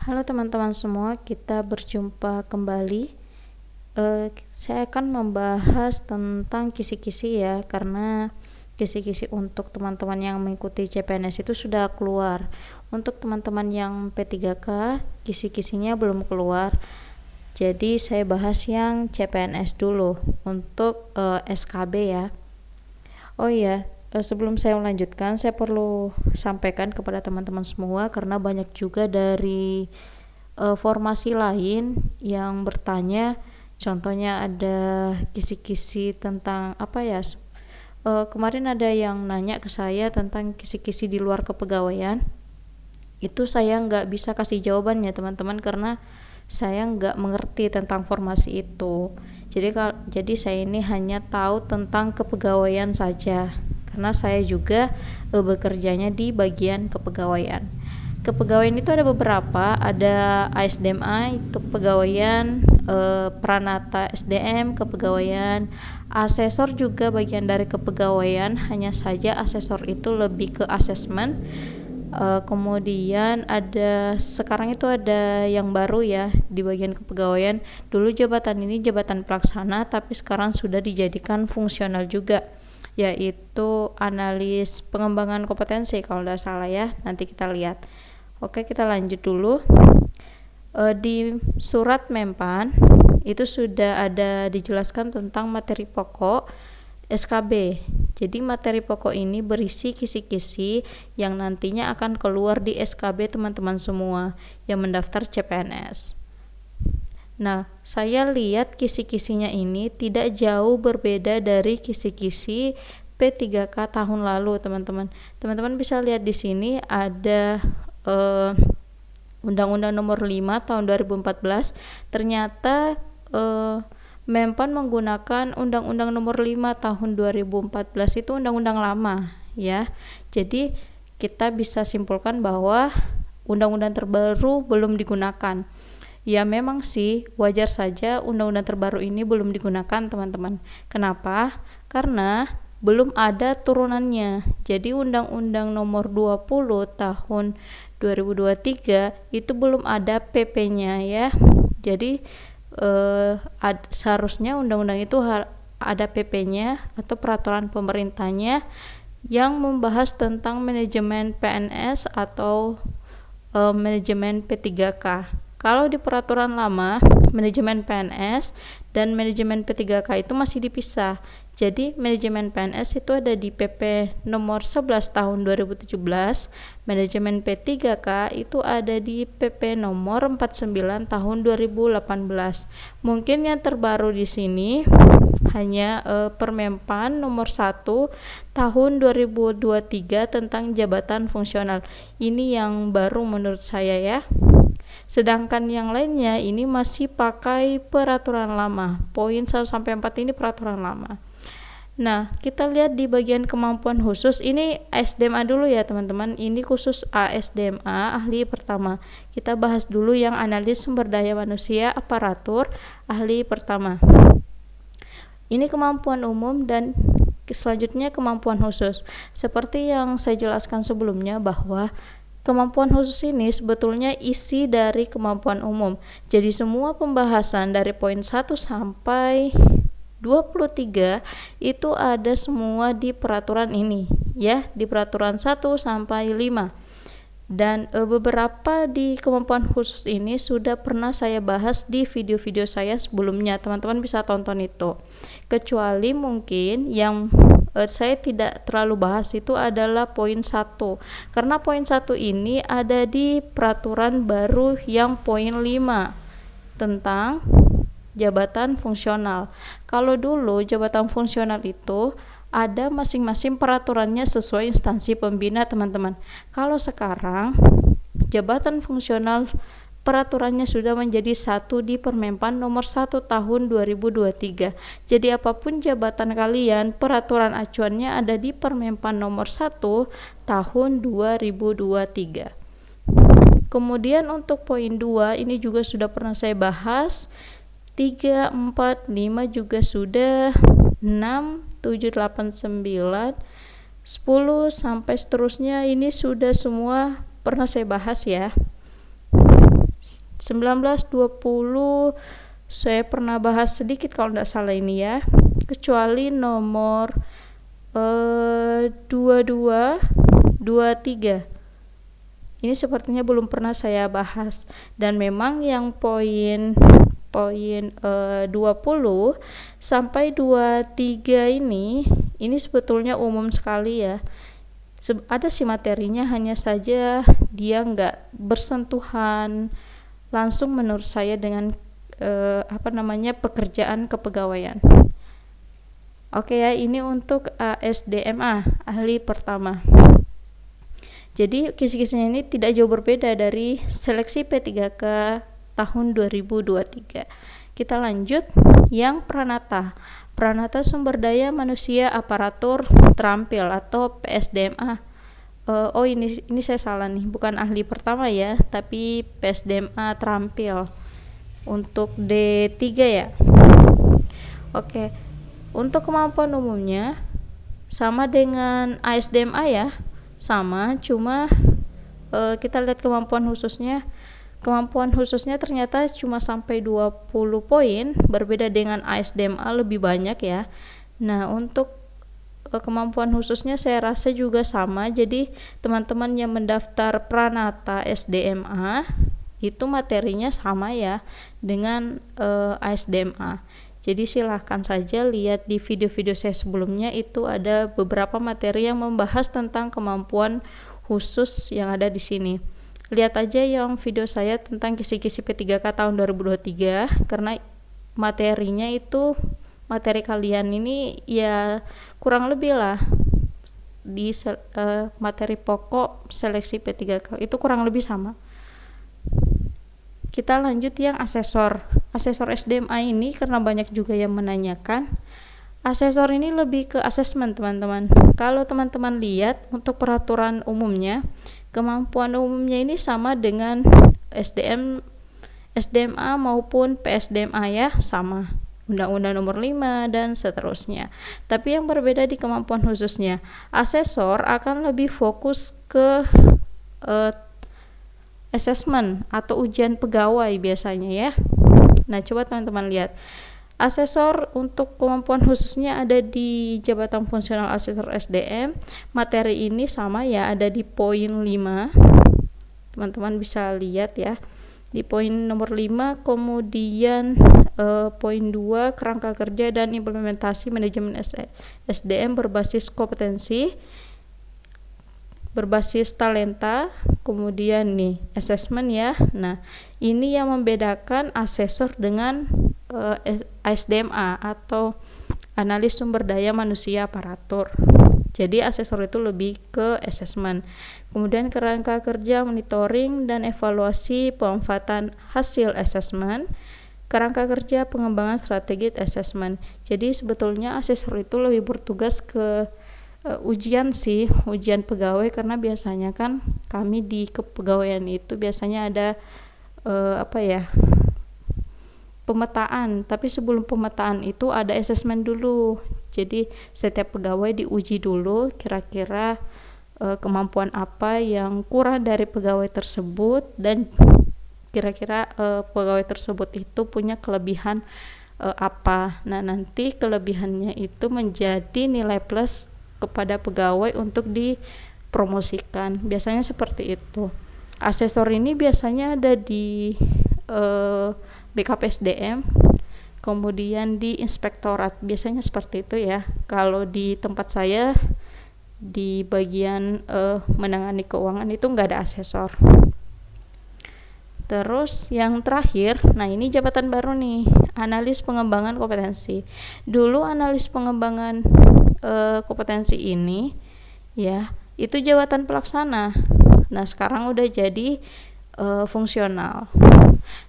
Halo teman-teman semua, kita berjumpa kembali. Saya akan membahas tentang kisi-kisi ya, karena kisi-kisi untuk teman-teman yang mengikuti CPNS itu sudah keluar. Untuk teman-teman yang P3K, kisi-kisinya belum keluar. Jadi saya bahas yang CPNS dulu untuk SKB ya. Oh iya, sebelum saya melanjutkan, saya perlu sampaikan kepada teman-teman semua karena banyak juga dari formasi lain yang bertanya. Contohnya ada kisi-kisi tentang apa ya? Kemarin ada yang nanya ke saya tentang kisi-kisi di luar kepegawaian. Itu saya nggak bisa kasih jawabannya teman-teman karena saya nggak mengerti tentang formasi itu. Jadi saya ini hanya tahu tentang kepegawaian saja karena saya juga bekerjanya di bagian kepegawaian. Kepegawaian itu ada beberapa, ada ASDMA itu kepegawaian, Pranata SDM kepegawaian, asesor juga bagian dari kepegawaian, hanya saja asesor itu lebih ke asesmen. Kemudian sekarang itu ada yang baru ya di bagian kepegawaian. Dulu jabatan ini jabatan pelaksana, tapi sekarang sudah dijadikan fungsional juga, yaitu analis pengembangan kompetensi kalau tidak salah ya. Nanti kita lihat. Oke, kita lanjut dulu. Di surat Mempan itu sudah ada dijelaskan tentang materi pokok SKB. Jadi materi pokok ini berisi kisi-kisi yang nantinya akan keluar di SKB teman-teman semua yang mendaftar CPNS. Nah, saya lihat kisi-kisinya ini tidak jauh berbeda dari kisi-kisi P3K tahun lalu, teman-teman. Teman-teman bisa lihat di sini ada Undang-Undang Nomor 5 tahun 2014. Ternyata Mempan menggunakan Undang-Undang Nomor 5 tahun 2014 itu undang-undang lama ya. Jadi kita bisa simpulkan bahwa undang-undang terbaru belum digunakan. Ya memang sih wajar saja undang-undang terbaru ini belum digunakan teman-teman. Kenapa? Karena belum ada turunannya. Jadi Undang-Undang Nomor 20 tahun 2023 itu belum ada PP-nya ya. Jadi seharusnya undang-undang itu ada PP-nya atau peraturan pemerintahnya yang membahas tentang manajemen PNS atau manajemen P3K. Kalau di peraturan lama, manajemen PNS dan manajemen P3K itu masih dipisah. Jadi manajemen PNS itu ada di PP nomor 11 tahun 2017, manajemen P3K itu ada di PP nomor 49 tahun 2018. Mungkin yang terbaru di sini hanya Permenpan nomor 1 tahun 2023 tentang jabatan fungsional. Ini yang baru menurut saya ya. Sedangkan yang lainnya ini masih pakai peraturan lama. Poin 1 sampai 4 ini peraturan lama. Nah, kita lihat di bagian kemampuan khusus. Ini ASDMA dulu ya, teman-teman. Ini khusus ASDMA ahli pertama. Kita bahas dulu yang analis sumber daya manusia aparatur ahli pertama. Ini kemampuan umum dan selanjutnya kemampuan khusus. Seperti yang saya jelaskan sebelumnya bahwa kemampuan khusus ini sebetulnya isi dari kemampuan umum. Jadi semua pembahasan dari poin 1 sampai 23 itu ada semua di peraturan ini ya, di peraturan 1 sampai 5. Dan beberapa di kemampuan khusus ini sudah pernah saya bahas di video-video saya sebelumnya. Teman-teman bisa tonton itu. Kecuali mungkin yang saya tidak terlalu bahas itu adalah poin 1. Karena poin 1 ini ada di peraturan baru yang poin 5 tentang jabatan fungsional. Kalau dulu jabatan fungsional itu ada masing-masing peraturannya sesuai instansi pembina, teman-teman. Kalau sekarang jabatan fungsional peraturannya sudah menjadi satu di Permenpan nomor 1 tahun 2023. Jadi apapun jabatan kalian, peraturan acuannya ada di Permenpan nomor 1 tahun 2023. Kemudian untuk poin 2 ini juga sudah pernah saya bahas. 3, 4, 5 juga sudah, 6, 7, 8, 9, 10 sampai seterusnya ini sudah semua pernah saya bahas ya. 19-20 saya pernah bahas sedikit kalau tidak salah ini ya, kecuali nomor 22, 23 ini sepertinya belum pernah saya bahas. Dan memang yang poin 20 sampai 23 ini sebetulnya umum sekali ya. Ada sih materinya, hanya saja dia nggak bersentuhan langsung menurut saya dengan pekerjaan kepegawaian. Oke ya, ini untuk ASDMA, ahli pertama. Jadi kisi-kisinya ini tidak jauh berbeda dari seleksi P3K tahun 2023. Kita lanjut yang Pranata. Pranata sumber daya manusia aparatur terampil atau PSDMA. Ini saya salah nih, bukan ahli pertama ya, tapi PSDMA terampil untuk D3 ya. Oke. Untuk kemampuan umumnya sama dengan ASDMA ya. Sama, cuma kita lihat kemampuan khususnya ternyata cuma sampai 20 poin, berbeda dengan ASDMA lebih banyak ya. Nah, untuk kemampuan khususnya saya rasa juga sama. Jadi teman-teman yang mendaftar Pranata SDMA itu materinya sama ya dengan ASDMA. Jadi silahkan saja lihat di video-video saya sebelumnya, itu ada beberapa materi yang membahas tentang kemampuan khusus yang ada di sini. Lihat aja yang video saya tentang kisi-kisi P3K tahun 2023, karena materinya itu, materi kalian ini ya kurang lebih lah di materi pokok seleksi P3K itu kurang lebih sama. Kita lanjut yang asesor SDMA ini, karena banyak juga yang menanyakan. Asesor ini lebih ke asesmen teman-teman. Kalau teman-teman lihat untuk peraturan umumnya, kemampuan umumnya ini sama dengan SDMA maupun PSDMA ya, sama. Undang-Undang nomor 5 dan seterusnya. Tapi yang berbeda di kemampuan khususnya. Asesor akan lebih fokus ke assessment atau ujian pegawai biasanya ya. Nah, coba teman-teman lihat. Asesor untuk kemampuan khususnya ada di jabatan fungsional asesor SDM. Materi ini sama ya, ada di poin 5. Teman-teman bisa lihat ya. Di poin nomor 5, kemudian poin 2, kerangka kerja dan implementasi manajemen SDM berbasis kompetensi, berbasis talenta, kemudian nih assessment ya. Nah, ini yang membedakan asesor dengan ASDMA atau analis sumber daya manusia aparatur. Jadi asesor itu lebih ke assessment. Kemudian kerangka kerja, monitoring dan evaluasi pemanfaatan hasil assessment. Kerangka kerja, pengembangan strategi assessment. Jadi sebetulnya asesor itu lebih bertugas ke ujian pegawai, karena biasanya kan kami di kepegawaian itu biasanya ada pemetaan, tapi sebelum pemetaan itu ada asesmen dulu. Jadi setiap pegawai diuji dulu kira-kira kemampuan apa yang kurang dari pegawai tersebut, dan kira-kira pegawai tersebut itu punya kelebihan apa. Nah, nanti kelebihannya itu menjadi nilai plus kepada pegawai untuk dipromosikan. Biasanya seperti itu. Asesor ini biasanya ada di BKPSDM, kemudian di inspektorat, biasanya seperti itu ya. Kalau di tempat saya di bagian menangani keuangan itu nggak ada asesor. Terus yang terakhir, nah ini jabatan baru nih, analis pengembangan kompetensi. Dulu analis pengembangan kompetensi ini ya itu jabatan pelaksana. Nah, sekarang udah jadi fungsional.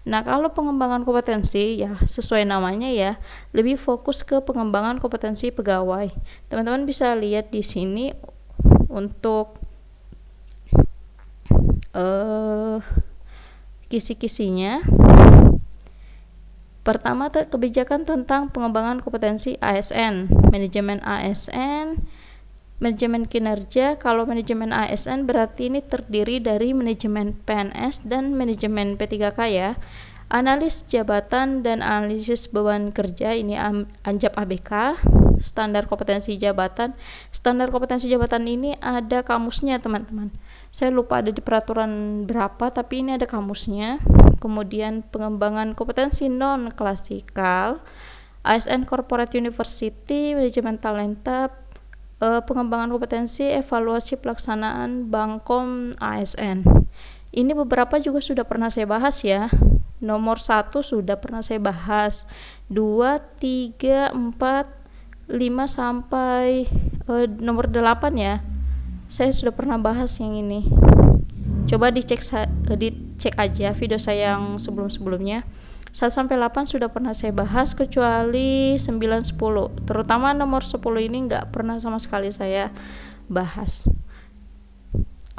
Nah, kalau pengembangan kompetensi ya sesuai namanya ya, lebih fokus ke pengembangan kompetensi pegawai. Teman-teman bisa lihat di sini untuk kisi-kisinya. Pertama, kebijakan tentang pengembangan kompetensi ASN, manajemen ASN, Manajemen kinerja, kalau manajemen ASN berarti ini terdiri dari manajemen PNS dan manajemen P3K ya. Analis jabatan dan analisis beban kerja, ini ANJAP ABK. Standar kompetensi jabatan. Standar kompetensi jabatan ini ada kamusnya teman-teman. Saya lupa ada di peraturan berapa, tapi ini ada kamusnya. Kemudian pengembangan kompetensi non klasikal, ASN Corporate University, manajemen talenta, pengembangan kompetensi, evaluasi pelaksanaan Bangkom ASN. Ini beberapa juga sudah pernah saya bahas ya. Nomor 1 sudah pernah saya bahas, 2, 3, 4, 5 sampai nomor 8 ya. Saya sudah pernah bahas yang ini. Coba dicek aja video saya yang sebelum-sebelumnya. 1 sampai 8 sudah pernah saya bahas, kecuali 9, 10. Terutama nomor 10 ini nggak pernah sama sekali saya bahas.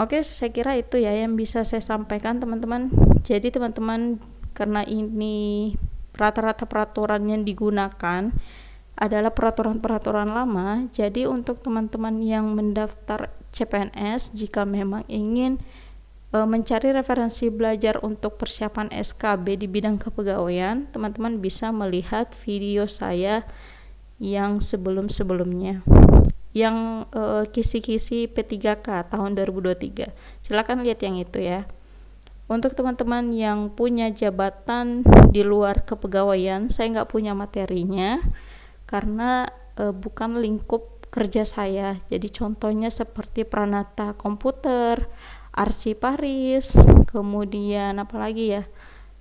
Oke, saya kira itu ya yang bisa saya sampaikan teman-teman. Jadi teman-teman, karena ini rata-rata peraturan yang digunakan adalah peraturan-peraturan lama, jadi untuk teman-teman yang mendaftar CPNS, jika memang ingin mencari referensi belajar untuk persiapan SKB di bidang kepegawaian, teman-teman bisa melihat video saya yang sebelum-sebelumnya, yang kisi-kisi P3K tahun 2023. Silakan lihat yang itu ya. Untuk teman-teman yang punya jabatan di luar kepegawaian, saya nggak punya materinya karena bukan lingkup kerja saya. Jadi contohnya seperti Pranata Komputer, Arsiparis, kemudian apalagi ya,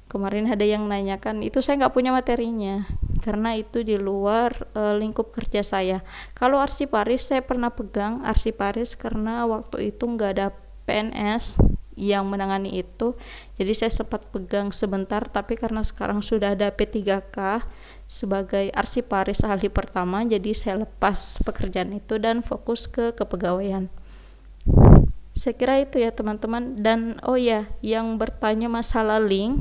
kemarin ada yang nanyakan, itu saya nggak punya materinya karena itu di luar lingkup kerja saya. Kalau Arsiparis saya pernah pegang Arsiparis karena waktu itu nggak ada PNS yang menangani itu, jadi saya sempat pegang sebentar, tapi karena sekarang sudah ada P3K sebagai Arsiparis ahli pertama, jadi saya lepas pekerjaan itu dan fokus ke kepegawaian. Saya kira itu ya teman-teman. Dan oh ya, yang bertanya masalah link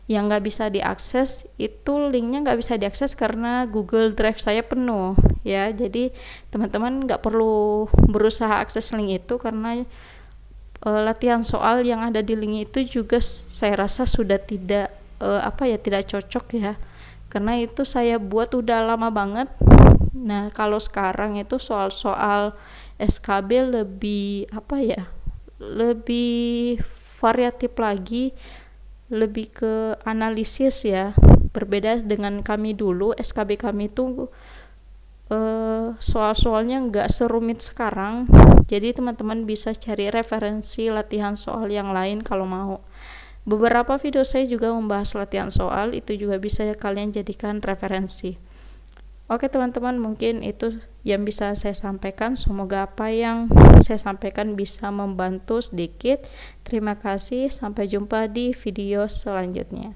yang nggak bisa diakses, itu linknya nggak bisa diakses karena Google Drive saya penuh ya. Jadi teman-teman nggak perlu berusaha akses link itu karena latihan soal yang ada di link itu juga saya rasa sudah tidak tidak cocok ya, karena itu saya buat udah lama banget. Nah, kalau sekarang itu soal-soal SKB lebih lebih variatif lagi, lebih ke analisis ya. Berbeda dengan kami dulu, SKB kami itu soal-soalnya nggak serumit sekarang. Jadi teman-teman bisa cari referensi latihan soal yang lain kalau mau. Beberapa video saya juga membahas latihan soal, itu juga bisa kalian jadikan referensi. Oke teman-teman, mungkin itu yang bisa saya sampaikan. Semoga apa yang saya sampaikan bisa membantu sedikit. Terima kasih, sampai jumpa di video selanjutnya.